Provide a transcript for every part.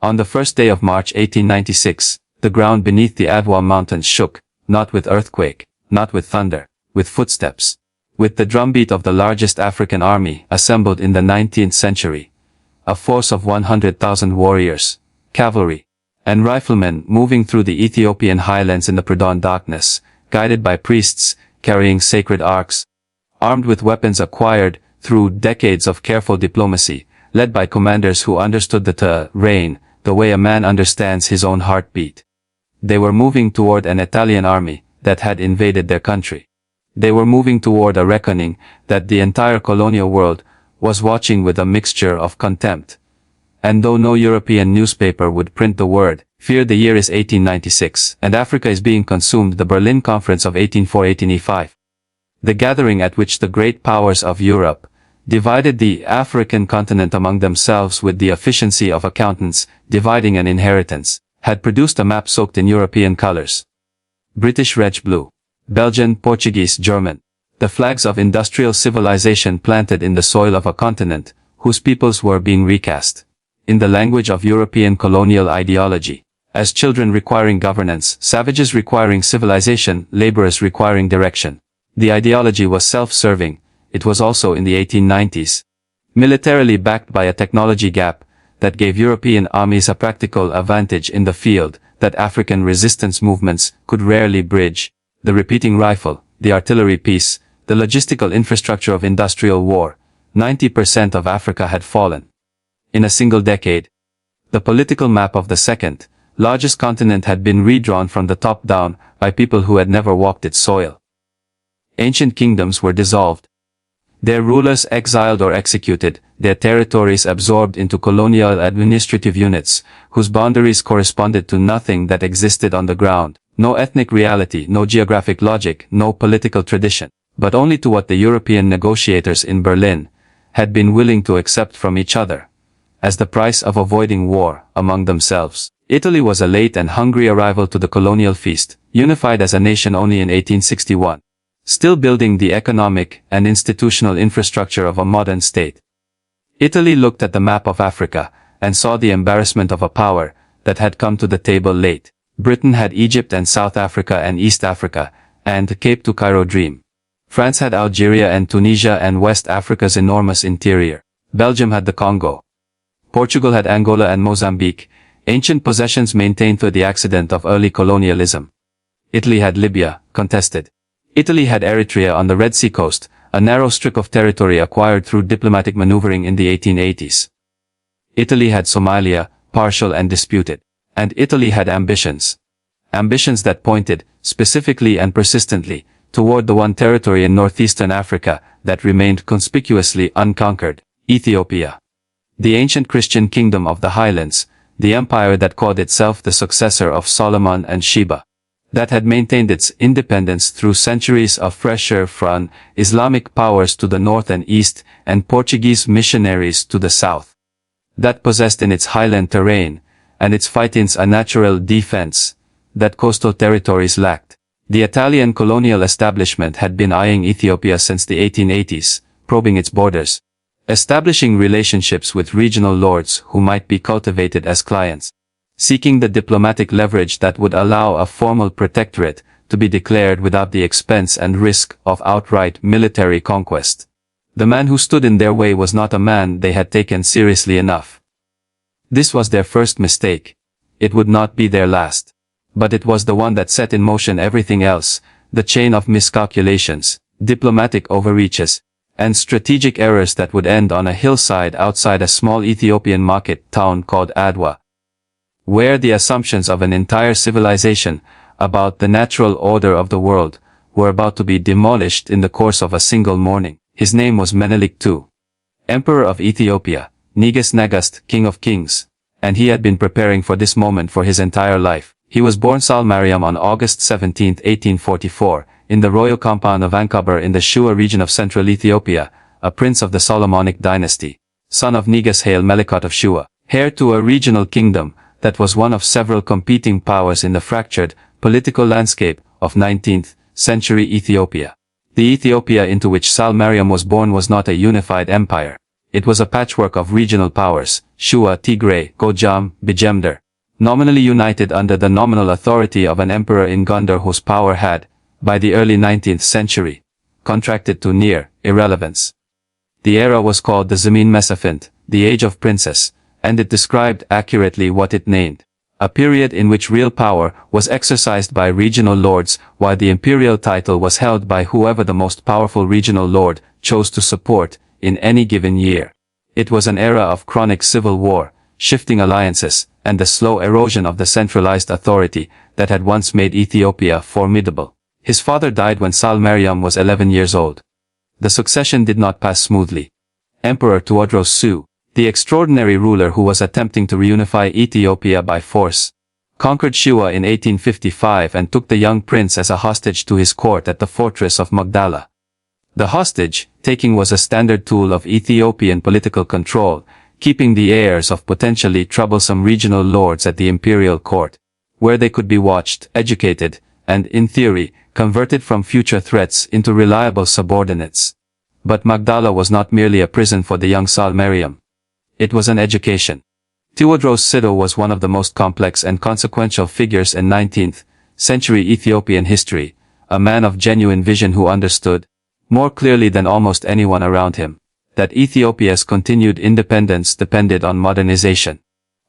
On the first day of March 1896, the ground beneath the Adwa mountains shook, not with earthquake, not with thunder, with footsteps. With the drumbeat of the largest African army assembled in the 19th century. A force of 100,000 warriors, cavalry, and riflemen moving through the Ethiopian highlands in the pre-dawn darkness, guided by priests carrying sacred arcs, armed with weapons acquired through decades of careful diplomacy, led by commanders who understood the terrain the way a man understands his own heartbeat. They were moving toward an Italian army that had invaded their country. They were moving toward a reckoning that the entire colonial world was watching with a mixture of contempt. And though no European newspaper would print the word, "Fear," the year is 1896, and Africa is being consumed, the Berlin Conference of 1804-1805. The gathering at which the great powers of Europe divided the African continent among themselves with the efficiency of accountants dividing an inheritance, had produced a map soaked in European colors. British red, blue. Belgian, Portuguese, German. The flags of industrial civilization planted in the soil of a continent, whose peoples were being recast. In the language of European colonial ideology. As children requiring governance, savages requiring civilization, laborers requiring direction. The ideology was self-serving. It was also in the 1890s. Militarily backed by a technology gap that gave European armies a practical advantage in the field that African resistance movements could rarely bridge. The repeating rifle, the artillery piece, the logistical infrastructure of industrial war. 90% of Africa had fallen. In a single decade. The political map of the second largest continent had been redrawn from the top down by people who had never walked its soil. Ancient kingdoms were dissolved. Their rulers exiled or executed, their territories absorbed into colonial administrative units, whose boundaries corresponded to nothing that existed on the ground. No ethnic reality, no geographic logic, no political tradition, but only to what the European negotiators in Berlin had been willing to accept from each other, as the price of avoiding war among themselves. Italy was a late and hungry arrival to the colonial feast, unified as a nation only in 1861. Still building the economic and institutional infrastructure of a modern state. Italy looked at the map of Africa, and saw the embarrassment of a power that had come to the table late. Britain had Egypt and South Africa and East Africa, and Cape to Cairo dream. France had Algeria and Tunisia and West Africa's enormous interior. Belgium had the Congo. Portugal had Angola and Mozambique, ancient possessions maintained through the accident of early colonialism. Italy had Libya, contested. Italy had Eritrea on the Red Sea coast, a narrow strip of territory acquired through diplomatic maneuvering in the 1880s. Italy had Somalia, partial and disputed. And Italy had ambitions. Ambitions that pointed, specifically and persistently, toward the one territory in northeastern Africa that remained conspicuously unconquered, Ethiopia. The ancient Christian kingdom of the highlands, the empire that called itself the successor of Solomon and Sheba. That had maintained its independence through centuries of pressure from Islamic powers to the north and east and Portuguese missionaries to the south. That possessed in its highland terrain and its fighting a natural defense that coastal territories lacked. The Italian colonial establishment had been eyeing Ethiopia since the 1880s, probing its borders, establishing relationships with regional lords who might be cultivated as clients, seeking the diplomatic leverage that would allow a formal protectorate to be declared without the expense and risk of outright military conquest. The man who stood in their way was not a man they had taken seriously enough. This was their first mistake. It would not be their last. But it was the one that set in motion everything else, the chain of miscalculations, diplomatic overreaches, and strategic errors that would end on a hillside outside a small Ethiopian market town called Adwa, where the assumptions of an entire civilization about the natural order of the world were about to be demolished in the course of a single morning. His name was Menelik II, Emperor of Ethiopia, Negus Nagast, King of Kings, and he had been preparing for this moment for his entire life. He was born Salmariam on August 17, 1844, in the royal compound of Ankaber in the Shua region of central Ethiopia, a prince of the Solomonic dynasty, son of Negus Haile Melekot of Shua, heir to a regional kingdom that was one of several competing powers in the fractured political landscape of 19th century Ethiopia. The Ethiopia into which Salmariam was born was not a unified empire. It was a patchwork of regional powers, Shua, Tigray, Gojam, Bijemder, nominally united under the nominal authority of an emperor in Gondar whose power had, by the early 19th century, contracted to near irrelevance. The era was called the Zemin Mesafint, the Age of Princes, and it described accurately what it named. A period in which real power was exercised by regional lords, while the imperial title was held by whoever the most powerful regional lord chose to support in any given year. It was an era of chronic civil war, shifting alliances, and the slow erosion of the centralized authority that had once made Ethiopia formidable. His father died when Salmariam was 11 years old. The succession did not pass smoothly. Emperor Tewodros II, the extraordinary ruler who was attempting to reunify Ethiopia by force, conquered Shua in 1855 and took the young prince as a hostage to his court at the fortress of Magdala. The hostage-taking was a standard tool of Ethiopian political control, keeping the heirs of potentially troublesome regional lords at the imperial court, where they could be watched, educated, and, in theory, converted from future threats into reliable subordinates. But Magdala was not merely a prison for the young Salmariam. It was an education. Tewodros Sido was one of the most complex and consequential figures in 19th century Ethiopian history, a man of genuine vision who understood, more clearly than almost anyone around him, that Ethiopia's continued independence depended on modernization,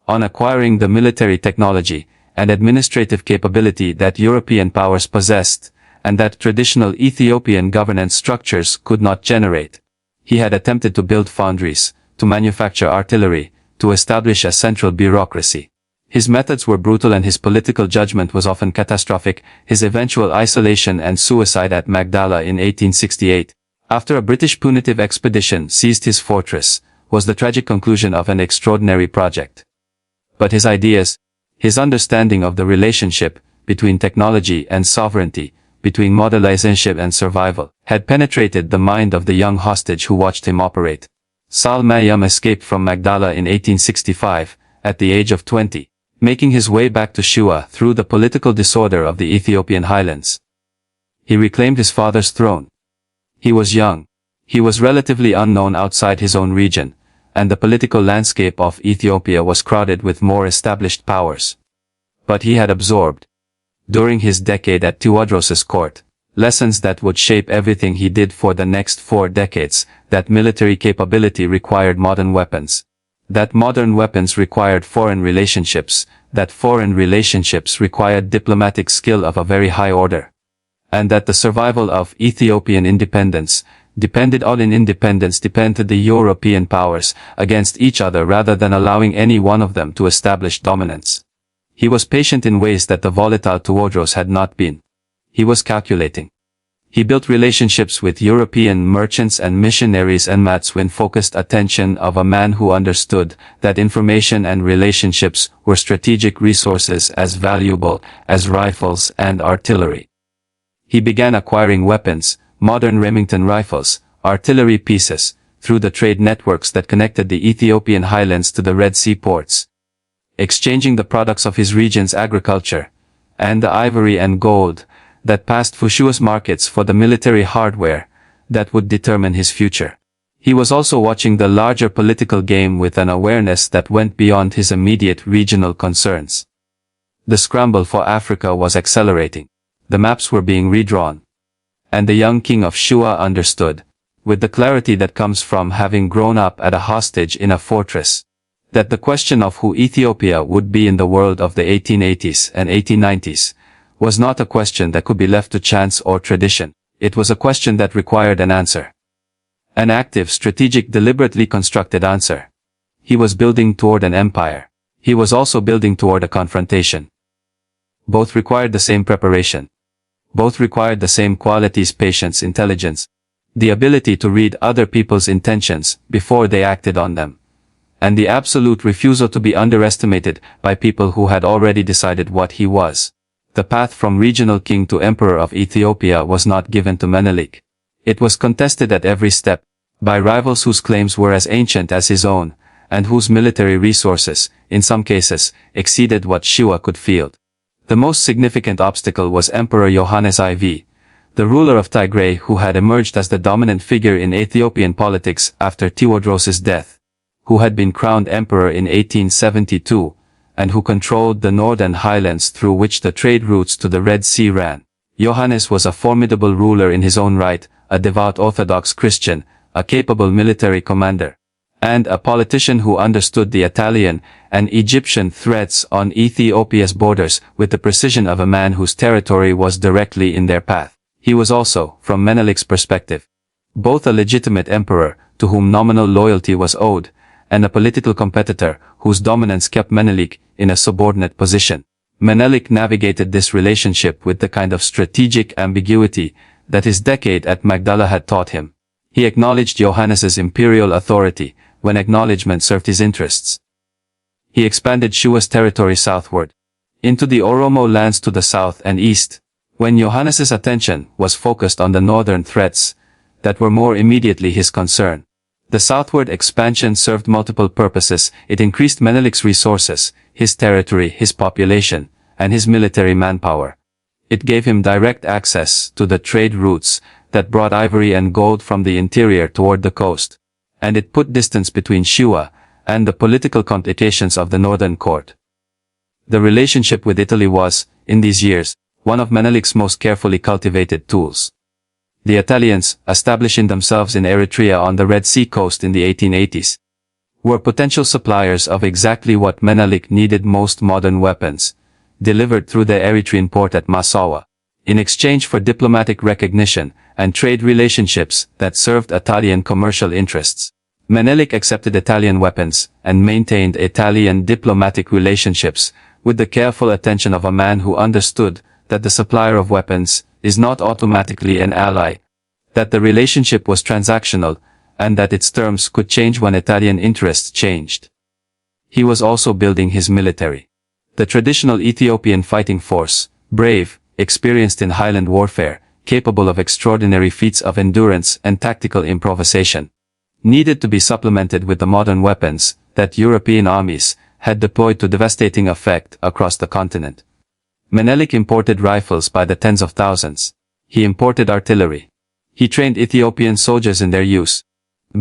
on acquiring the military technology and administrative capability that European powers possessed, and that traditional Ethiopian governance structures could not generate. He had attempted to build foundries, to manufacture artillery, to establish a central bureaucracy. His methods were brutal and his political judgment was often catastrophic. His eventual isolation and suicide at Magdala in 1868, after a British punitive expedition seized his fortress, was the tragic conclusion of an extraordinary project. But his ideas, his understanding of the relationship between technology and sovereignty, between modernization and survival, had penetrated the mind of the young hostage who watched him operate. Salmariam escaped from Magdala in 1865, at the age of 20, making his way back to Shua through the political disorder of the Ethiopian highlands. He reclaimed his father's throne. He was young. He was relatively unknown outside his own region, and the political landscape of Ethiopia was crowded with more established powers. But he had absorbed, during his decade at Tewodros's court, lessons that would shape everything he did for the next 4 decades, that military capability required modern weapons, that modern weapons required foreign relationships, that foreign relationships required diplomatic skill of a very high order, and that the survival of Ethiopian independence depended the European powers against each other rather than allowing any one of them to establish dominance. He was patient in ways that the volatile Tewodros had not been. He was calculating. He built relationships with European merchants and missionaries and Matswin focused attention of a man who understood that information and relationships were strategic resources as valuable as rifles and artillery. He began acquiring weapons, modern Remington rifles, artillery pieces, through the trade networks that connected the Ethiopian highlands to the Red Sea ports, exchanging the products of his region's agriculture, and the ivory and gold that passed through Shua's markets for the military hardware that would determine his future. He was also watching the larger political game with an awareness that went beyond his immediate regional concerns. The scramble for Africa was accelerating. The maps were being redrawn. And the young king of Shua understood, with the clarity that comes from having grown up as a hostage in a fortress, that the question of who Ethiopia would be in the world of the 1880s and 1890s was not a question that could be left to chance or tradition. It was a question that required an answer. An active, strategic, deliberately constructed answer. He was building toward an empire. He was also building toward a confrontation. Both required the same preparation. Both required the same qualities: patience, intelligence, the ability to read other people's intentions before they acted on them, and the absolute refusal to be underestimated by people who had already decided what he was. The path from regional king to Emperor of Ethiopia was not given to Menelik. It was contested at every step, by rivals whose claims were as ancient as his own, and whose military resources, in some cases, exceeded what Shua could field. The most significant obstacle was Emperor Johannes IV, the ruler of Tigray who had emerged as the dominant figure in Ethiopian politics after Tewodros's death, who had been crowned emperor in 1872, and who controlled the northern highlands through which the trade routes to the Red Sea ran. Johannes was a formidable ruler in his own right, a devout Orthodox Christian, a capable military commander, and a politician who understood the Italian and Egyptian threats on Ethiopia's borders with the precision of a man whose territory was directly in their path. He was also, from Menelik's perspective, both a legitimate emperor, to whom nominal loyalty was owed, and a political competitor, whose dominance kept Menelik in a subordinate position. Menelik navigated this relationship with the kind of strategic ambiguity that his decade at Magdala had taught him. He acknowledged Johannes's imperial authority when acknowledgement served his interests. He expanded Shua's territory southward, into the Oromo lands to the south and east, when Johannes's attention was focused on the northern threats that were more immediately his concern. The southward expansion served multiple purposes. It increased Menelik's resources, his territory, his population, and his military manpower. It gave him direct access to the trade routes that brought ivory and gold from the interior toward the coast, and it put distance between Shua and the political complications of the northern court. The relationship with Italy was, in these years, one of Menelik's most carefully cultivated tools. The Italians, establishing themselves in Eritrea on the Red Sea coast in the 1880s, were potential suppliers of exactly what Menelik needed most: modern weapons, delivered through the Eritrean port at Massawa, in exchange for diplomatic recognition and trade relationships that served Italian commercial interests. Menelik accepted Italian weapons and maintained Italian diplomatic relationships with the careful attention of a man who understood that the supplier of weapons is not automatically an ally, that the relationship was transactional, and that its terms could change when Italian interests changed. He was also building his military. The traditional Ethiopian fighting force, brave, experienced in highland warfare, capable of extraordinary feats of endurance and tactical improvisation, needed to be supplemented with the modern weapons that European armies had deployed to devastating effect across the continent. Menelik imported rifles by the tens of thousands. He imported artillery. He trained Ethiopian soldiers in their use,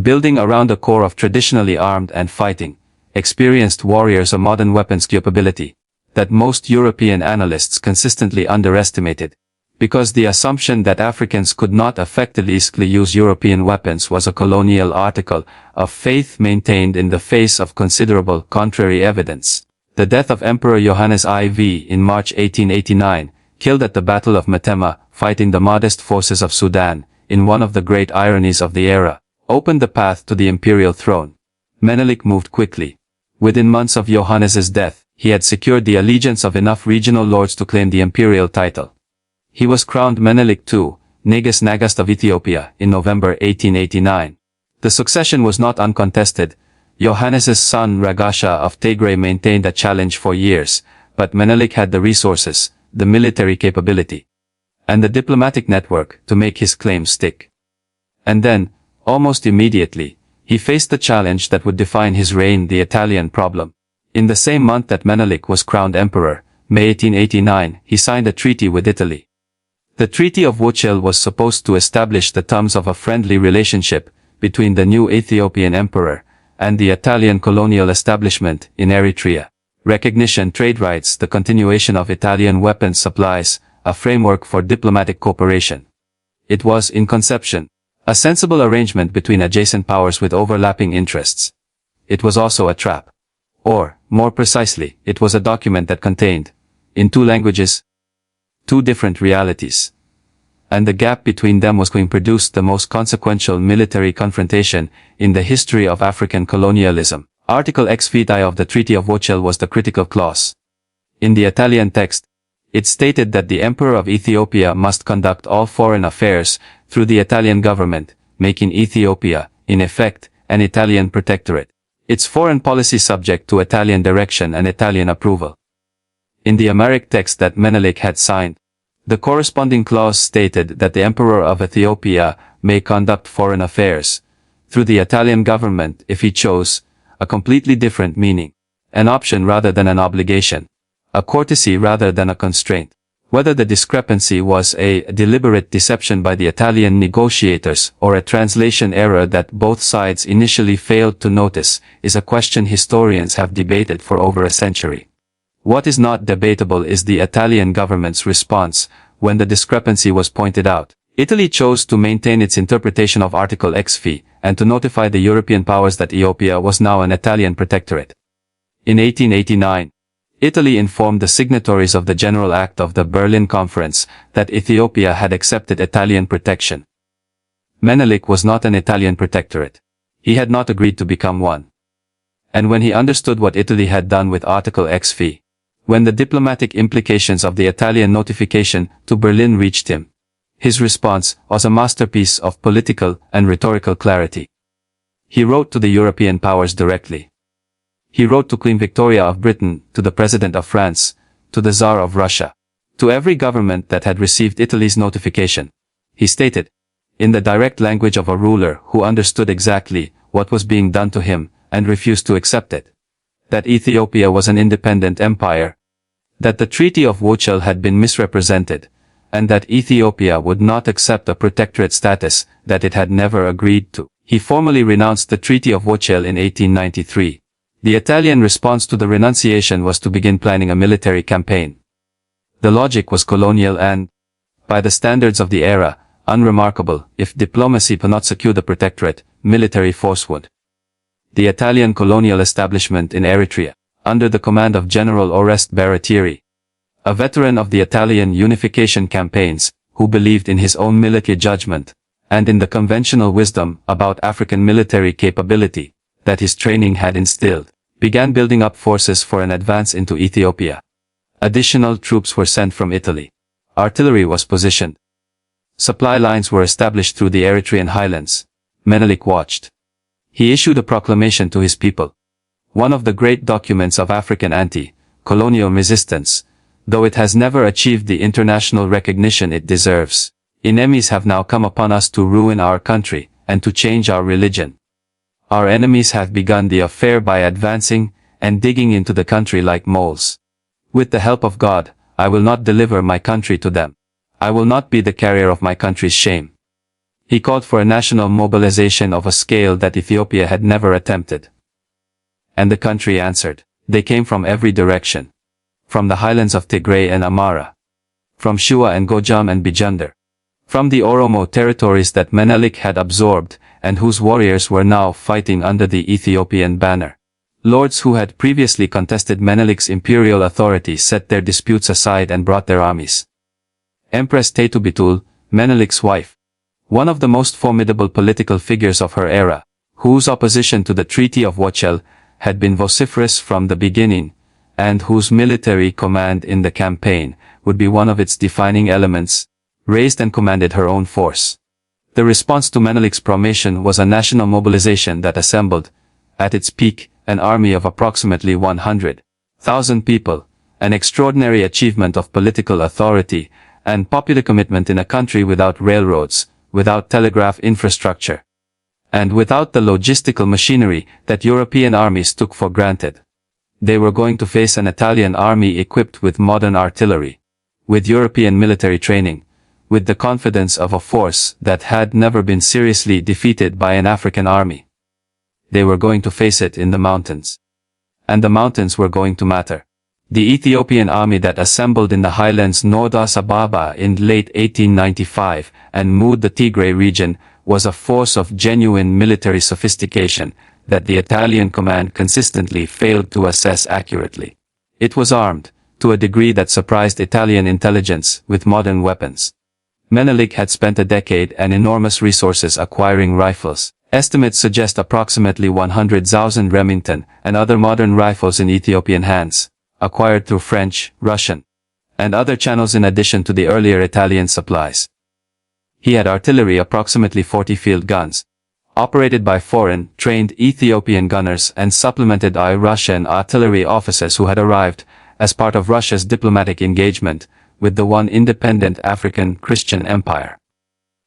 building around a core of traditionally armed and fighting, experienced warriors a modern weapons capability that most European analysts consistently underestimated, because the assumption that Africans could not effectively use European weapons was a colonial article of faith maintained in the face of considerable contrary evidence. The death of Emperor Johannes IV in March 1889, killed at the Battle of Metema, fighting the modest forces of Sudan, in one of the great ironies of the era, opened the path to the imperial throne. Menelik moved quickly. Within months of Johannes's death, he had secured the allegiance of enough regional lords to claim the imperial title. He was crowned Menelik II, Negus Nagast of Ethiopia, in November 1889. The succession was not uncontested. Johannes's son Ragasha of Tigray maintained a challenge for years, but Menelik had the resources, the military capability, and the diplomatic network to make his claim stick. And then, almost immediately, he faced the challenge that would define his reign: the Italian problem. In the same month that Menelik was crowned emperor, May 1889, he signed a treaty with Italy. The Treaty of Wuchel was supposed to establish the terms of a friendly relationship between the new Ethiopian emperor and the Italian colonial establishment in Eritrea. Recognition, trade rights, the continuation of Italian weapons supplies, a framework for diplomatic cooperation. It was, in conception, a sensible arrangement between adjacent powers with overlapping interests. It was also a trap. Or, more precisely, it was a document that contained, in two languages, two different realities. And the gap between them was going to produce the most consequential military confrontation in the history of African colonialism. Article X Vitae of the Treaty of Wuchel was the critical clause. In the Italian text, it stated that the Emperor of Ethiopia must conduct all foreign affairs through the Italian government, making Ethiopia, in effect, an Italian protectorate, its foreign policy subject to Italian direction and Italian approval. In the Amharic text that Menelik had signed, the corresponding clause stated that the Emperor of Ethiopia may conduct foreign affairs through the Italian government if he chose, a completely different meaning, an option rather than an obligation, a courtesy rather than a constraint. Whether the discrepancy was a deliberate deception by the Italian negotiators or a translation error that both sides initially failed to notice is a question historians have debated for over a century. What is not debatable is the Italian government's response when the discrepancy was pointed out. Italy chose to maintain its interpretation of Article XV and to notify the European powers that Ethiopia was now an Italian protectorate. In 1889, Italy informed the signatories of the General Act of the Berlin Conference that Ethiopia had accepted Italian protection. Menelik was not an Italian protectorate. He had not agreed to become one. And when he understood what Italy had done with Article XV, when the diplomatic implications of the Italian notification to Berlin reached him, his response was a masterpiece of political and rhetorical clarity. He wrote to the European powers directly. He wrote to Queen Victoria of Britain, to the President of France, to the Tsar of Russia, to every government that had received Italy's notification. He stated, in the direct language of a ruler who understood exactly what was being done to him and refused to accept it, that Ethiopia was an independent empire, that the Treaty of Wochel had been misrepresented, and that Ethiopia would not accept a protectorate status that it had never agreed to. He formally renounced the Treaty of Wochel in 1893. The Italian response to the renunciation was to begin planning a military campaign. The logic was colonial and, by the standards of the era, unremarkable. If diplomacy could not secure the protectorate, military force would. The Italian colonial establishment in Eritrea, under the command of General Oreste Baratieri, a veteran of the Italian unification campaigns, who believed in his own military judgment, and in the conventional wisdom about African military capability that his training had instilled, began building up forces for an advance into Ethiopia. Additional troops were sent from Italy. Artillery was positioned. Supply lines were established through the Eritrean highlands. Menelik watched. He issued a proclamation to his people. One of the great documents of African anti-colonial resistance, though it has never achieved the international recognition it deserves. Enemies have now come upon us to ruin our country, and to change our religion. Our enemies have begun the affair by advancing, and digging into the country like moles. With the help of God, I will not deliver my country to them. I will not be the carrier of my country's shame. He called for a national mobilization of a scale that Ethiopia had never attempted. And the country answered. They came from every direction. From the highlands of Tigray and Amara. From Shua and Gojam and Bijandar. From the Oromo territories that Menelik had absorbed, and whose warriors were now fighting under the Ethiopian banner. Lords who had previously contested Menelik's imperial authority set their disputes aside and brought their armies. Empress Taytu Betul, Menelik's wife, one of the most formidable political figures of her era, whose opposition to the Treaty of Wochel had been vociferous from the beginning, and whose military command in the campaign would be one of its defining elements, raised and commanded her own force. The response to Menelik's proclamation was a national mobilization that assembled, at its peak, an army of approximately 100,000 people, an extraordinary achievement of political authority and popular commitment in a country without railroads, without telegraph infrastructure, and without the logistical machinery that European armies took for granted. They were going to face an Italian army equipped with modern artillery, with European military training, with the confidence of a force that had never been seriously defeated by an African army. They were going to face it in the mountains. And the mountains were going to matter. The Ethiopian army that assembled in the highlands north Addis Ababa in late 1895 and moved the Tigray region was a force of genuine military sophistication that the Italian command consistently failed to assess accurately. It was armed, to a degree that surprised Italian intelligence, with modern weapons. Menelik had spent a decade and enormous resources acquiring rifles. Estimates suggest approximately 100,000 Remington and other modern rifles in Ethiopian hands, acquired through French, Russian, and other channels in addition to the earlier Italian supplies. He had artillery, approximately 40 field guns, operated by foreign, trained Ethiopian gunners and supplemented by Russian artillery officers who had arrived, as part of Russia's diplomatic engagement, with the one independent African Christian empire.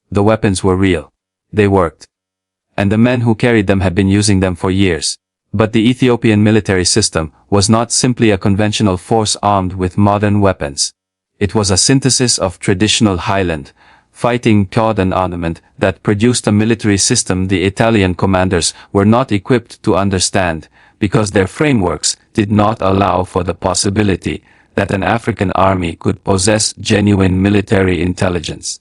The weapons were real. They worked. And the men who carried them had been using them for years. But the Ethiopian military system was not simply a conventional force armed with modern weapons. It was a synthesis of traditional highland fighting, code and armament that produced a military system the Italian commanders were not equipped to understand, because their frameworks did not allow for the possibility that an African army could possess genuine military intelligence.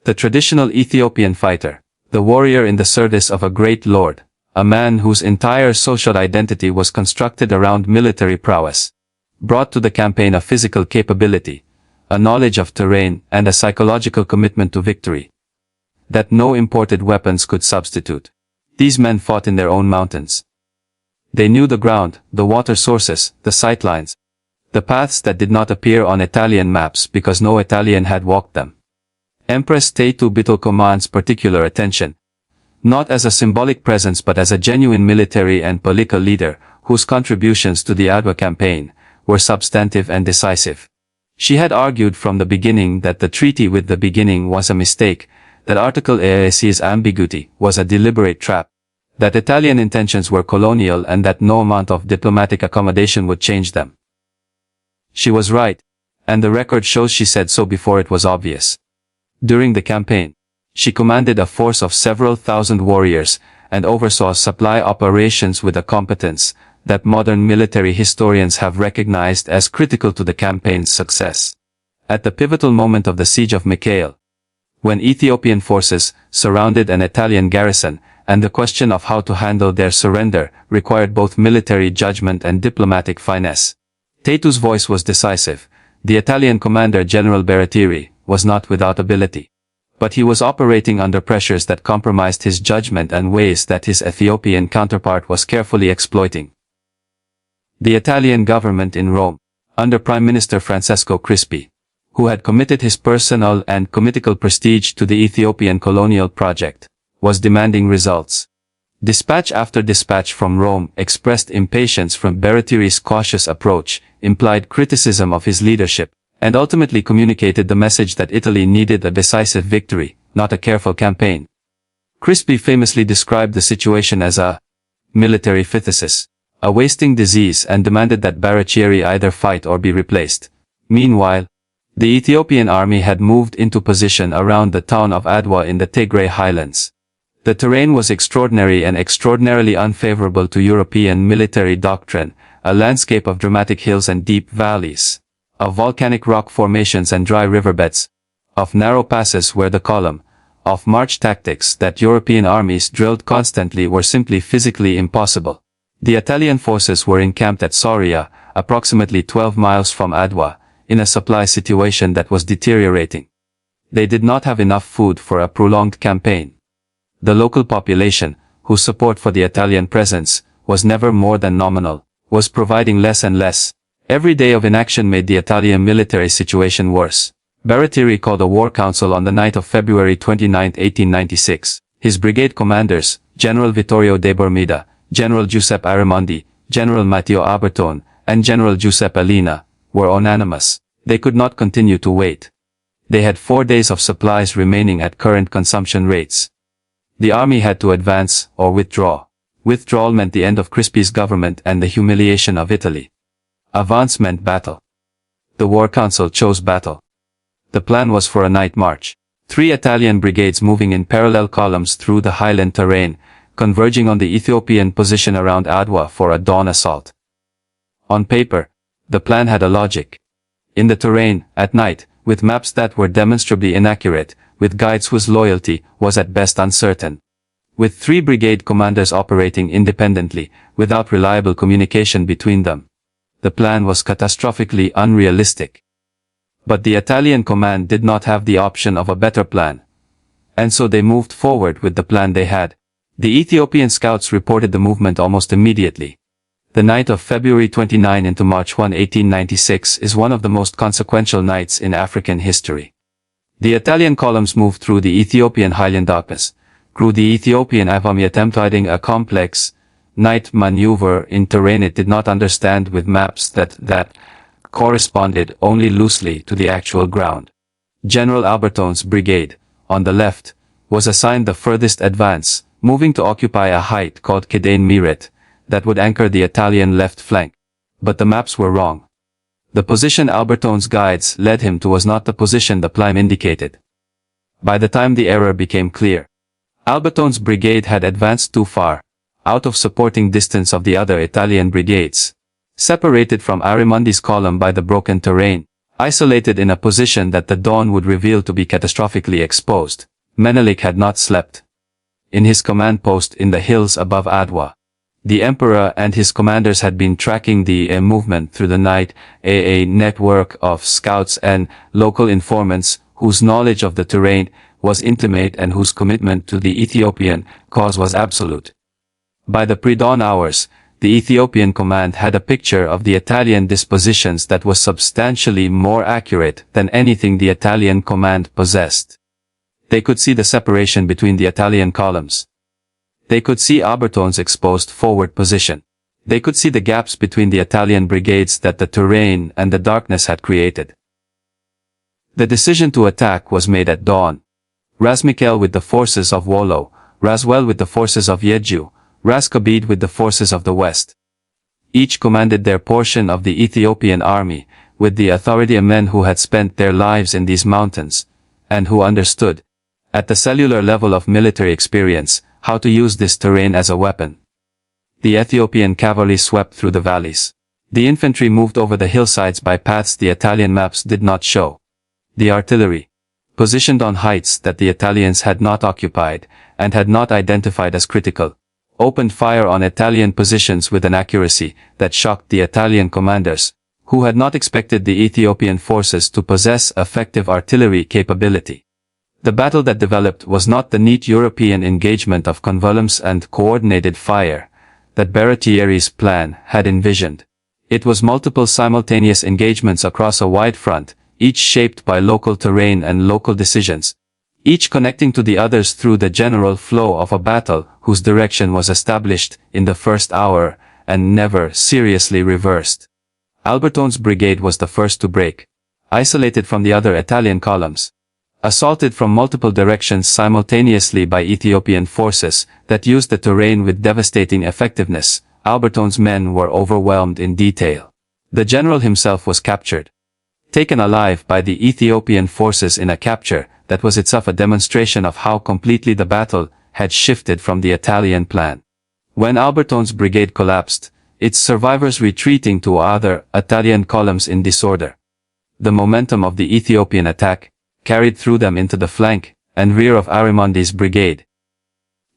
The traditional Ethiopian fighter, the warrior in the service of a great lord, a man whose entire social identity was constructed around military prowess, brought to the campaign a physical capability, a knowledge of terrain, and a psychological commitment to victory that no imported weapons could substitute. These men fought in their own mountains. They knew the ground, the water sources, the sightlines, the paths that did not appear on Italian maps because no Italian had walked them. Empress Taytu Betul commands particular attention, not as a symbolic presence but as a genuine military and political leader whose contributions to the Adwa campaign were substantive and decisive. She had argued from the beginning that the treaty with the beginning was a mistake, that Article AAC's ambiguity was a deliberate trap, that Italian intentions were colonial and that no amount of diplomatic accommodation would change them. She was right, and the record shows she said so before it was obvious. During the campaign, she commanded a force of several thousand warriors and oversaw supply operations with a competence that modern military historians have recognized as critical to the campaign's success. At the pivotal moment of the siege of Mekelle, when Ethiopian forces surrounded an Italian garrison, and the question of how to handle their surrender required both military judgment and diplomatic finesse, Taytu's voice was decisive. The Italian commander General Baratieri was not without ability, but he was operating under pressures that compromised his judgment and ways that his Ethiopian counterpart was carefully exploiting. The Italian government in Rome, under Prime Minister Francesco Crispi, who had committed his personal and political prestige to the Ethiopian colonial project, was demanding results. Dispatch after dispatch from Rome expressed impatience from Baratieri's cautious approach, implied criticism of his leadership, and ultimately communicated the message that Italy needed a decisive victory, not a careful campaign. Crispi famously described the situation as a military phthisis, a wasting disease, and demanded that Baratieri either fight or be replaced. Meanwhile, the Ethiopian army had moved into position around the town of Adwa in the Tigray highlands. The terrain was extraordinary and extraordinarily unfavorable to European military doctrine, a landscape of dramatic hills and deep valleys, of volcanic rock formations and dry riverbeds, of narrow passes where the column of march tactics that European armies drilled constantly were simply physically impossible. The Italian forces were encamped at Soria, approximately 12 miles from Adwa, in a supply situation that was deteriorating. They did not have enough food for a prolonged campaign. The local population, whose support for the Italian presence was never more than nominal, was providing less and less. Every day of inaction made the Italian military situation worse. Baratieri called a war council on the night of February 29, 1896. His brigade commanders, General Vittorio de Bormida, General Giuseppe Aramondi, General Matteo Abertone, and General Giuseppe Alina, were unanimous. They could not continue to wait. They had 4 days of supplies remaining at current consumption rates. The army had to advance or withdraw. Withdrawal meant the end of Crispi's government and the humiliation of Italy. Advance meant battle. The War Council chose battle. The plan was for a night march. 3 Italian brigades moving in parallel columns through the highland terrain, converging on the Ethiopian position around Adwa for a dawn assault. On paper, the plan had a logic. In the terrain, at night, with maps that were demonstrably inaccurate, with guides whose loyalty was at best uncertain. With 3 brigade commanders operating independently, without reliable communication between them. The plan was catastrophically unrealistic. But the Italian command did not have the option of a better plan. And so they moved forward with the plan they had. The Ethiopian scouts reported the movement almost immediately. The night of February 29 into March 1, 1896 is one of the most consequential nights in African history. The Italian columns moved through the Ethiopian highland darkness, through the Ethiopian army attempting a complex night maneuver in terrain it did not understand with maps that corresponded only loosely to the actual ground. General Albertone's brigade, on the left, was assigned the furthest advance, moving to occupy a height called Kedain Miret, that would anchor the Italian left flank. But the maps were wrong. The position Albertone's guides led him to was not the position the plan indicated. By the time the error became clear, Albertone's brigade had advanced too far, out of supporting distance of the other Italian brigades. Separated from Arimondi's column by the broken terrain, isolated in a position that the dawn would reveal to be catastrophically exposed, Menelik had not slept. In his command post in the hills above Adwa, the emperor and his commanders had been tracking the movement through the night, a network of scouts and local informants whose knowledge of the terrain was intimate and whose commitment to the Ethiopian cause was absolute. By the pre-dawn hours, the Ethiopian command had a picture of the Italian dispositions that was substantially more accurate than anything the Italian command possessed. They could see the separation between the Italian columns. They could see Albertone's exposed forward position. They could see the gaps between the Italian brigades that the terrain and the darkness had created. The decision to attack was made at dawn. Razmikhael with the forces of Wollo, Razwel with the forces of Yeju, Razkabid with the forces of the west. Each commanded their portion of the Ethiopian army, with the authority of men who had spent their lives in these mountains, and who understood, at the cellular level of military experience, how to use this terrain as a weapon. The Ethiopian cavalry swept through the valleys. The infantry moved over the hillsides by paths the Italian maps did not show. The artillery, positioned on heights that the Italians had not occupied, and had not identified as critical, opened fire on Italian positions with an accuracy that shocked the Italian commanders, who had not expected the Ethiopian forces to possess effective artillery capability. The battle that developed was not the neat European engagement of convolvulus and coordinated fire that Baratieri's plan had envisioned. It was multiple simultaneous engagements across a wide front, each shaped by local terrain and local decisions, each connecting to the others through the general flow of a battle whose direction was established in the first hour and never seriously reversed. Albertone's brigade was the first to break, isolated from the other Italian columns, assaulted from multiple directions simultaneously by Ethiopian forces that used the terrain with devastating effectiveness. Albertone's men were overwhelmed in detail. The general himself was captured, taken alive by the Ethiopian forces in a capture that was itself a demonstration of how completely the battle had shifted from the Italian plan. When Albertone's brigade collapsed, its survivors retreating to other Italian columns in disorder. The momentum of the Ethiopian attack carried through them into the flank and rear of Arimondi's brigade,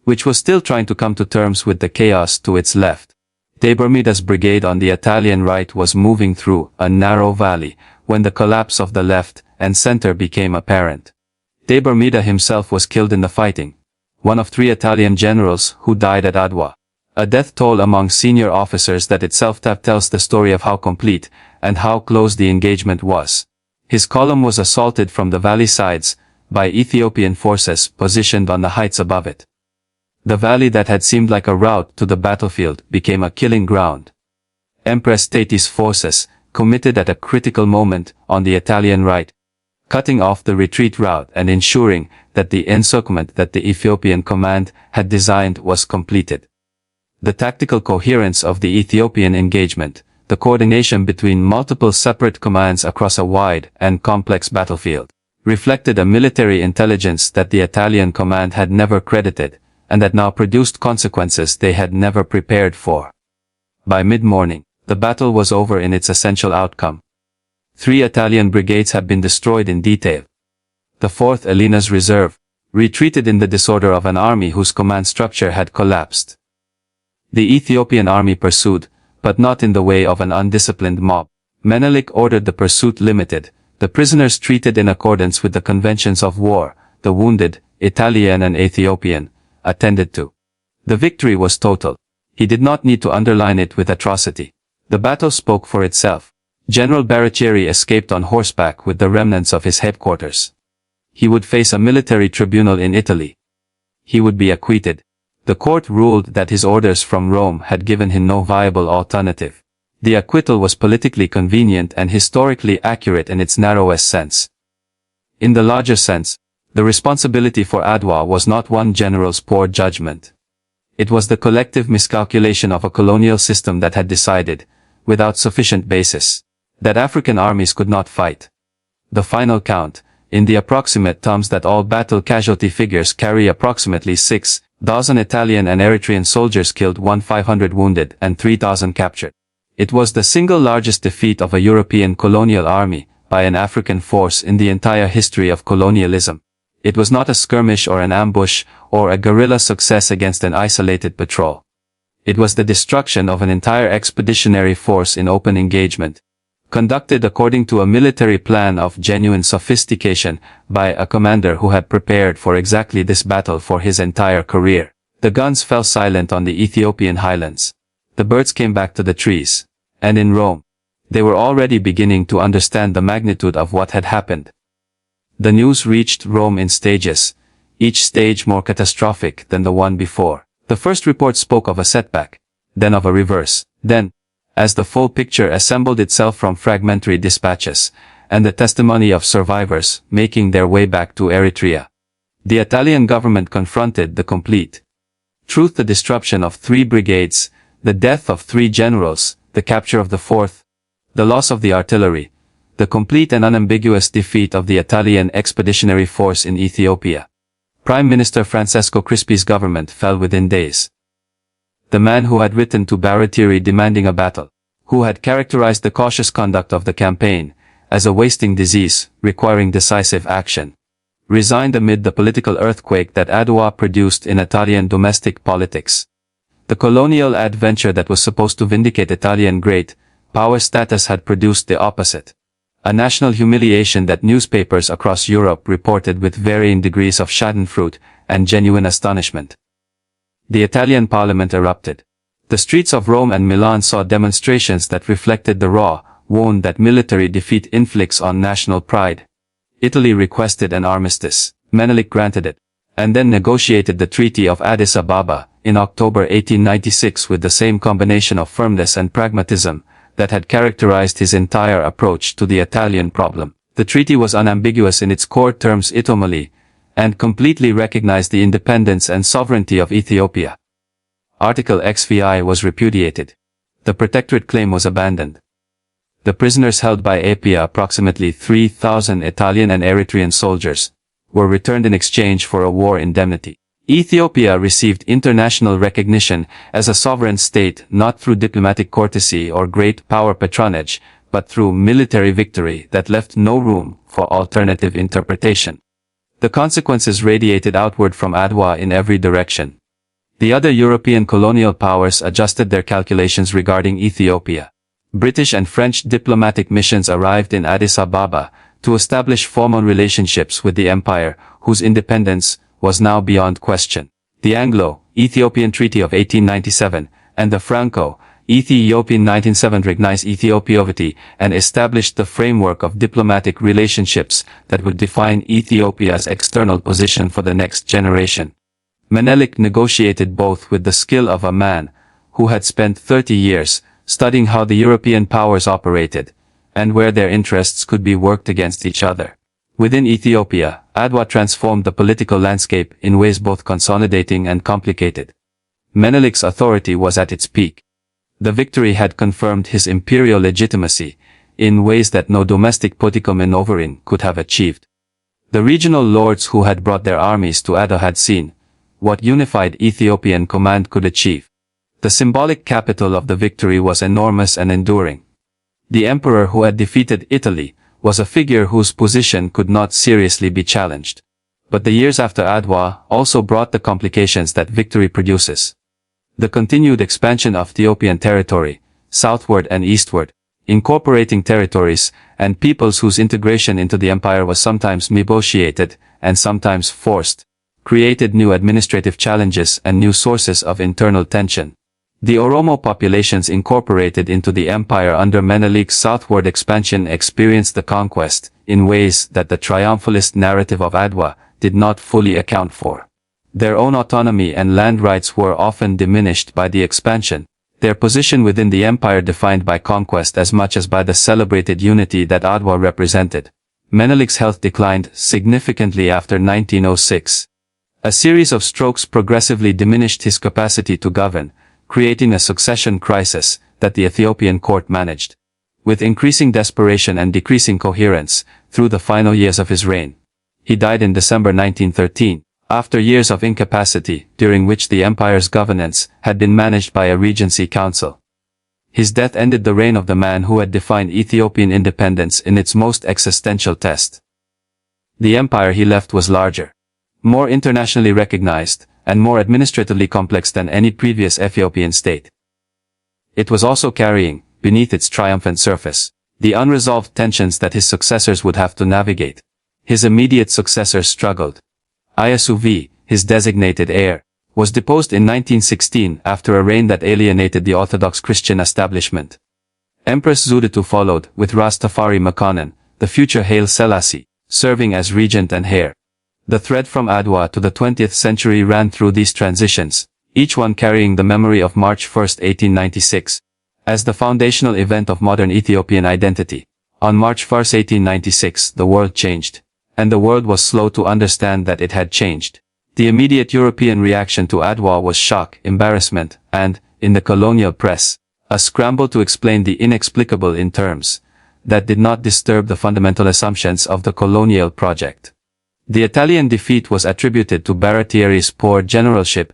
which was still trying to come to terms with the chaos to its left. Debormida's brigade on the Italian right was moving through a narrow valley when the collapse of the left and center became apparent. Debormida himself was killed in the fighting, one of 3 Italian generals who died at Adwa. A death toll among senior officers that itself tells the story of how complete and how close the engagement was. His column was assaulted from the valley sides by Ethiopian forces positioned on the heights above it. The valley that had seemed like a route to the battlefield became a killing ground. Empress Taytu's forces committed at a critical moment on the Italian right, cutting off the retreat route and ensuring that the encirclement that the Ethiopian command had designed was completed. The tactical coherence of the Ethiopian engagement, the coordination between multiple separate commands across a wide and complex battlefield, reflected a military intelligence that the Italian command had never credited, and that now produced consequences they had never prepared for. By mid-morning, the battle was over in its essential outcome. 3 Italian brigades had been destroyed in detail. The 4th Elena's reserve retreated in the disorder of an army whose command structure had collapsed. The Ethiopian army pursued, but not in the way of an undisciplined mob. Menelik ordered the pursuit limited, the prisoners treated in accordance with the conventions of war, the wounded, Italian and Ethiopian, attended to. The victory was total. He did not need to underline it with atrocity. The battle spoke for itself. General Baratieri escaped on horseback with the remnants of his headquarters. He would face a military tribunal in Italy. He would be acquitted. The court ruled that his orders from Rome had given him no viable alternative. The acquittal was politically convenient and historically accurate in its narrowest sense. In the larger sense, the responsibility for Adwa was not one general's poor judgment. It was the collective miscalculation of a colonial system that had decided, without sufficient basis, that African armies could not fight. The final count, in the approximate terms that all battle casualty figures carry approximately 6,000 Italian and Eritrean soldiers killed, 1,500 wounded, and 3,000 captured. It was the single largest defeat of a European colonial army by an African force in the entire history of colonialism. It was not a skirmish or an ambush or a guerrilla success against an isolated patrol. It was the destruction of an entire expeditionary force in open engagement, conducted according to a military plan of genuine sophistication by a commander who had prepared for exactly this battle for his entire career. The guns fell silent on the Ethiopian highlands. The birds came back to the trees. And in Rome, they were already beginning to understand the magnitude of what had happened. The news reached Rome in stages, each stage more catastrophic than the one before. The first report spoke of a setback, then of a reverse, then, as the full picture assembled itself from fragmentary dispatches, and the testimony of survivors making their way back to Eritrea, the Italian government confronted the complete truth: the disruption of 3 brigades, the death of 3 generals, the capture of the 4th, the loss of the artillery, the complete and unambiguous defeat of the Italian expeditionary force in Ethiopia. Prime Minister Francesco Crispi's government fell within days. The man who had written to Baratieri demanding a battle, who had characterized the cautious conduct of the campaign as a wasting disease requiring decisive action, resigned amid the political earthquake that Adwa produced in Italian domestic politics. The colonial adventure that was supposed to vindicate Italian great power status had produced the opposite. A national humiliation that newspapers across Europe reported with varying degrees of schadenfreude and genuine astonishment. The Italian parliament erupted. The streets of Rome and Milan saw demonstrations that reflected the raw wound that military defeat inflicts on national pride. Italy requested an armistice. Menelik granted it, and then negotiated the Treaty of Addis Ababa in October 1896 with the same combination of firmness and pragmatism that had characterized his entire approach to the Italian problem. The treaty was unambiguous in its core terms: Itomali, and completely recognized the independence and sovereignty of Ethiopia. Article XVI was repudiated. The protectorate claim was abandoned. The prisoners held by Apia, approximately 3,000 Italian and Eritrean soldiers, were returned in exchange for a war indemnity. Ethiopia received international recognition as a sovereign state not through diplomatic courtesy or great power patronage, but through military victory that left no room for alternative interpretation. The consequences radiated outward from Adwa in every direction. The other European colonial powers adjusted their calculations regarding Ethiopia. British and French diplomatic missions arrived in Addis Ababa to establish formal relationships with the empire, whose independence was now beyond question. The Anglo-Ethiopian Treaty of 1897 and the Franco-Ethiopian 1907 recognized Ethiopia and established the framework of diplomatic relationships that would define Ethiopia's external position for the next generation. Menelik negotiated both with the skill of a man who had spent 30 years studying how the European powers operated, and where their interests could be worked against each other. Within Ethiopia, Adwa transformed the political landscape in ways both consolidating and complicated. Menelik's authority was at its peak. The victory had confirmed his imperial legitimacy in ways that no domestic political maneuvering could have achieved. The regional lords who had brought their armies to Adwa had seen what unified Ethiopian command could achieve. The symbolic capital of the victory was enormous and enduring. The emperor who had defeated Italy was a figure whose position could not seriously be challenged. But the years after Adwa also brought the complications that victory produces. The continued expansion of Ethiopian territory, southward and eastward, incorporating territories and peoples whose integration into the empire was sometimes negotiated and sometimes forced, created new administrative challenges and new sources of internal tension. The Oromo populations incorporated into the empire under Menelik's southward expansion experienced the conquest in ways that the triumphalist narrative of Adwa did not fully account for. Their own autonomy and land rights were often diminished by the expansion, their position within the empire defined by conquest as much as by the celebrated unity that Adwa represented. Menelik's health declined significantly after 1906. A series of strokes progressively diminished his capacity to govern, creating a succession crisis that the Ethiopian court managed. with increasing desperation and decreasing coherence, through the final years of his reign. He died in December 1913, after years of incapacity, during which the empire's governance had been managed by a regency council. His death ended the reign of the man who had defined Ethiopian independence in its most existential test. The empire he left was larger, more internationally recognized, and more administratively complex than any previous Ethiopian state. It was also carrying, beneath its triumphant surface, the unresolved tensions that his successors would have to navigate. His immediate successor struggled. Iyasuvi, his designated heir, was deposed in 1916 after a reign that alienated the Orthodox Christian establishment. Empress Taytu followed, with Rastafari Makonnen, the future Haile Selassie, serving as regent and heir. The thread from Adwa to the 20th century ran through these transitions, each one carrying the memory of March 1, 1896, as the foundational event of modern Ethiopian identity. On March 1, 1896, the world changed, and the world was slow to understand that it had changed. The immediate European reaction to Adwa was shock, embarrassment, and, in the colonial press, a scramble to explain the inexplicable in terms that did not disturb the fundamental assumptions of the colonial project. The Italian defeat was attributed to Baratieri's poor generalship,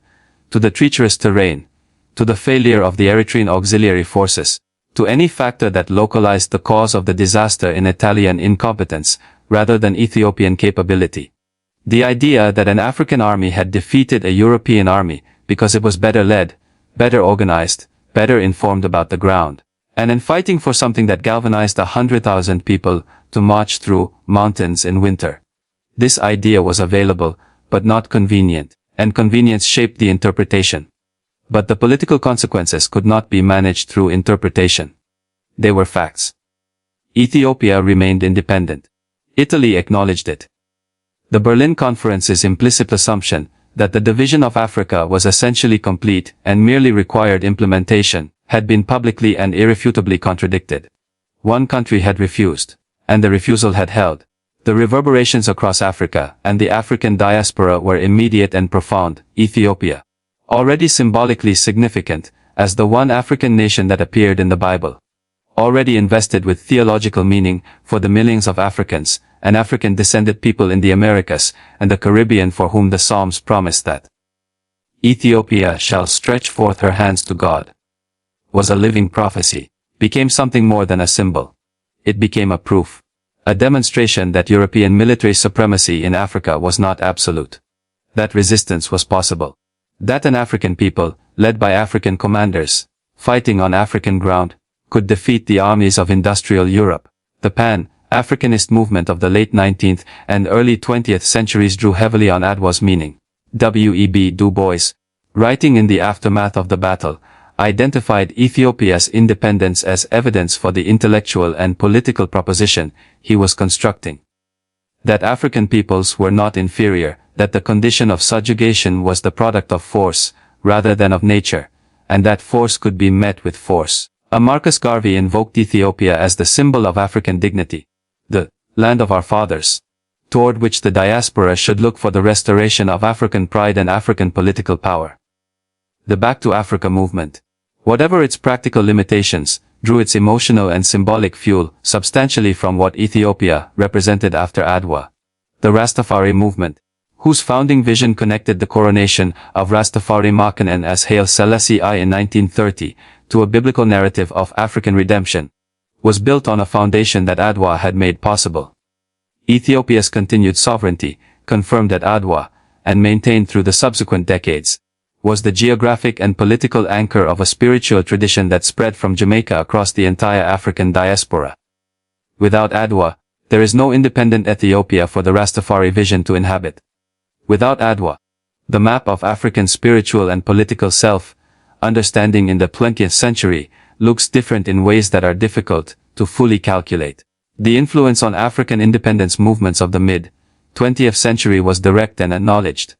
to the treacherous terrain, to the failure of the Eritrean auxiliary forces, to any factor that localized the cause of the disaster in Italian incompetence, rather than Ethiopian capability. The idea that an African army had defeated a European army because it was better led, better organized, better informed about the ground, and in fighting for something that galvanized 100,000 people to march through mountains in winter. This idea was available, but not convenient, and convenience shaped the interpretation. But the political consequences could not be managed through interpretation. They were facts. Ethiopia remained independent. Italy acknowledged it. The Berlin Conference's implicit assumption that the division of Africa was essentially complete and merely required implementation had been publicly and irrefutably contradicted. One country had refused, and the refusal had held. The reverberations across Africa and the African diaspora were immediate and profound. Ethiopia, already symbolically significant, as the one African nation that appeared in the Bible, already invested with theological meaning for the millions of Africans and African-descended people in the Americas and the Caribbean for whom the Psalms promised that Ethiopia shall stretch forth her hands to God, was a living prophecy, became something more than a symbol. It became a proof, a demonstration that European military supremacy in Africa was not absolute, that resistance was possible, that an African people, led by African commanders, fighting on African ground, could defeat the armies of industrial Europe. The Pan-Africanist movement of the late 19th and early 20th centuries drew heavily on Adwa's meaning. W.E.B. Du Bois, writing in the aftermath of the battle, identified Ethiopia's independence as evidence for the intellectual and political proposition he was constructing. That African peoples were not inferior, that the condition of subjugation was the product of force, rather than of nature, and that force could be met with force. Marcus Garvey invoked Ethiopia as the symbol of African dignity, the land of our fathers, toward which the diaspora should look for the restoration of African pride and African political power. The Back to Africa movement, whatever its practical limitations, drew its emotional and symbolic fuel substantially from what Ethiopia represented after Adwa. The Rastafari movement, whose founding vision connected the coronation of Rastafari Makonnen as Haile Selassie I in 1930 to a biblical narrative of African redemption, was built on a foundation that Adwa had made possible. Ethiopia's continued sovereignty, confirmed at Adwa, and maintained through the subsequent decades, was the geographic and political anchor of a spiritual tradition that spread from Jamaica across the entire African diaspora. Without Adwa, there is no independent Ethiopia for the Rastafari vision to inhabit. Without Adwa, the map of African spiritual and political self-understanding in the 20th century looks different in ways that are difficult to fully calculate. The influence on African independence movements of the mid-20th century was direct and acknowledged.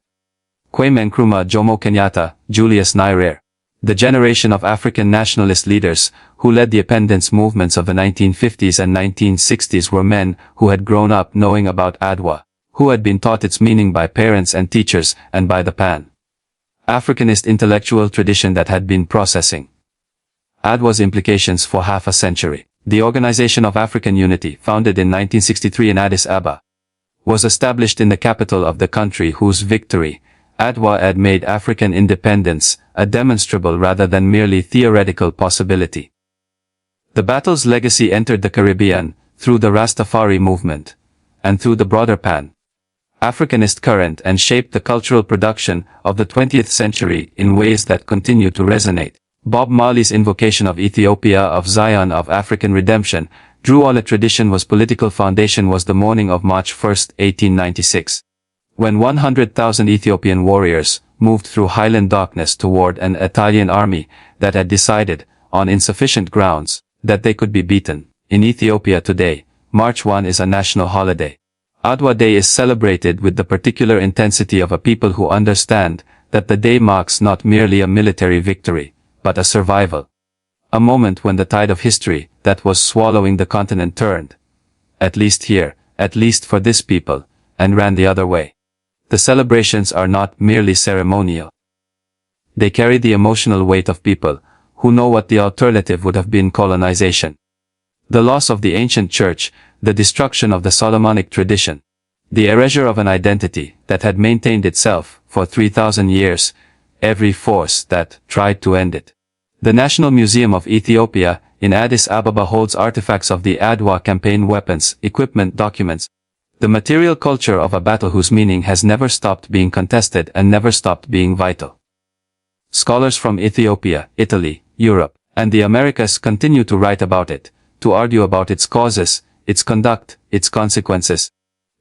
Kwame Nkrumah, Jomo Kenyatta, Julius Nyerere, the generation of African nationalist leaders who led the independence movements of the 1950s and 1960s were men who had grown up knowing about Adwa, who had been taught its meaning by parents and teachers and by the Pan-Africanist intellectual tradition that had been processing Adwa's implications for half a century. The Organization of African Unity, founded in 1963 in Addis Ababa, was established in the capital of the country whose victory, Adwa, had made African independence a demonstrable rather than merely theoretical possibility. The battle's legacy entered the Caribbean through the Rastafari movement and through the broader Pan-Africanist current and shaped the cultural production of the 20th century in ways that continue to resonate. Bob Marley's invocation of Ethiopia, of Zion, of African redemption, drew all a tradition was political foundation was the morning of March 1, 1896. When 100,000 Ethiopian warriors moved through highland darkness toward an Italian army that had decided, on insufficient grounds, that they could be beaten. In Ethiopia today, March 1 is a national holiday. Adwa Day is celebrated with the particular intensity of a people who understand that the day marks not merely a military victory, but a survival. A moment when the tide of history that was swallowing the continent turned. At least here, at least for this people, and ran the other way. The celebrations are not merely ceremonial. They carry the emotional weight of people who know what the alternative would have been: colonization. The loss of the ancient church, the destruction of the Solomonic tradition, the erasure of an identity that had maintained itself for 3,000 years, every force that tried to end it. The National Museum of Ethiopia in Addis Ababa holds artifacts of the Adwa campaign, weapons, equipment, documents, the material culture of a battle whose meaning has never stopped being contested and never stopped being vital. Scholars from Ethiopia, Italy, Europe, and the Americas continue to write about it, to argue about its causes, its conduct, its consequences,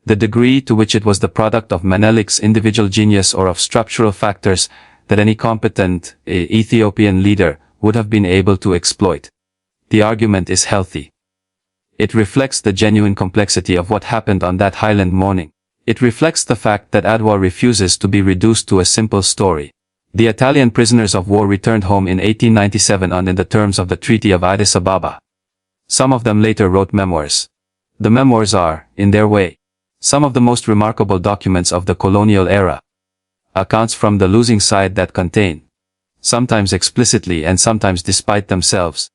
the degree to which it was the product of Menelik's individual genius or of structural factors that any competent Ethiopian leader would have been able to exploit. The argument is healthy. It reflects the genuine complexity of what happened on that highland morning. It reflects the fact that Adwa refuses to be reduced to a simple story. The Italian prisoners of war returned home in 1897 under the terms of the Treaty of Addis Ababa. Some of them later wrote memoirs. The memoirs are, in their way, some of the most remarkable documents of the colonial era. Accounts from the losing side that contain, sometimes explicitly and sometimes despite themselves,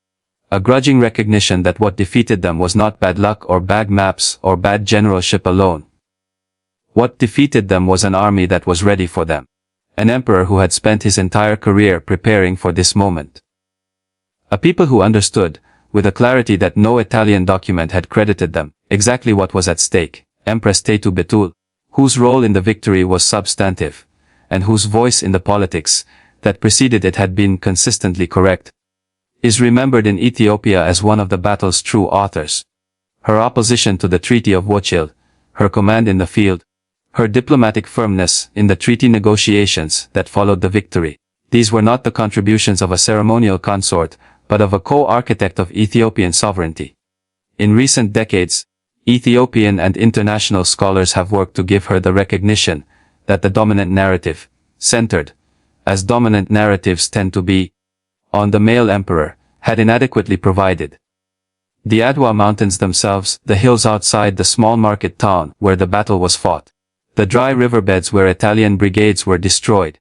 a grudging recognition that what defeated them was not bad luck or bad maps or bad generalship alone. What defeated them was an army that was ready for them. An emperor who had spent his entire career preparing for this moment. A people who understood, with a clarity that no Italian document had credited them, exactly what was at stake. Empress Taytu Betul, whose role in the victory was substantive, and whose voice in the politics that preceded it had been consistently correct, is remembered in Ethiopia as one of the battle's true authors. Her opposition to the Treaty of Wochil, her command in the field, her diplomatic firmness in the treaty negotiations that followed the victory. These were not the contributions of a ceremonial consort, but of a co-architect of Ethiopian sovereignty. In recent decades, Ethiopian and international scholars have worked to give her the recognition that the dominant narrative, centered, as dominant narratives tend to be, on the male emperor, had inadequately provided. The Adwa Mountains themselves, the hills outside the small market town where the battle was fought, the dry riverbeds where Italian brigades were destroyed,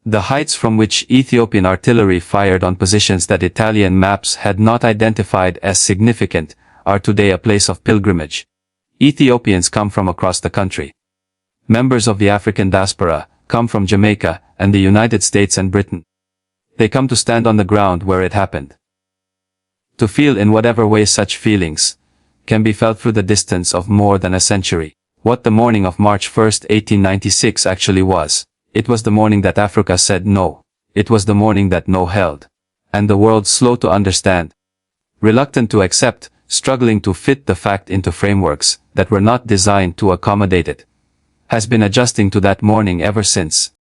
the heights from which Ethiopian artillery fired on positions that Italian maps had not identified as significant, are today a place of pilgrimage. Ethiopians come from across the country. Members of the African diaspora come from Jamaica and the United States and Britain. They come to stand on the ground where it happened. To feel in whatever way such feelings can be felt through the distance of more than a century. What the morning of March 1, 1896 actually was. It was the morning that Africa said no. It was the morning that no held. And the world slow to understand, reluctant to accept, struggling to fit the fact into frameworks that were not designed to accommodate it, has been adjusting to that morning ever since.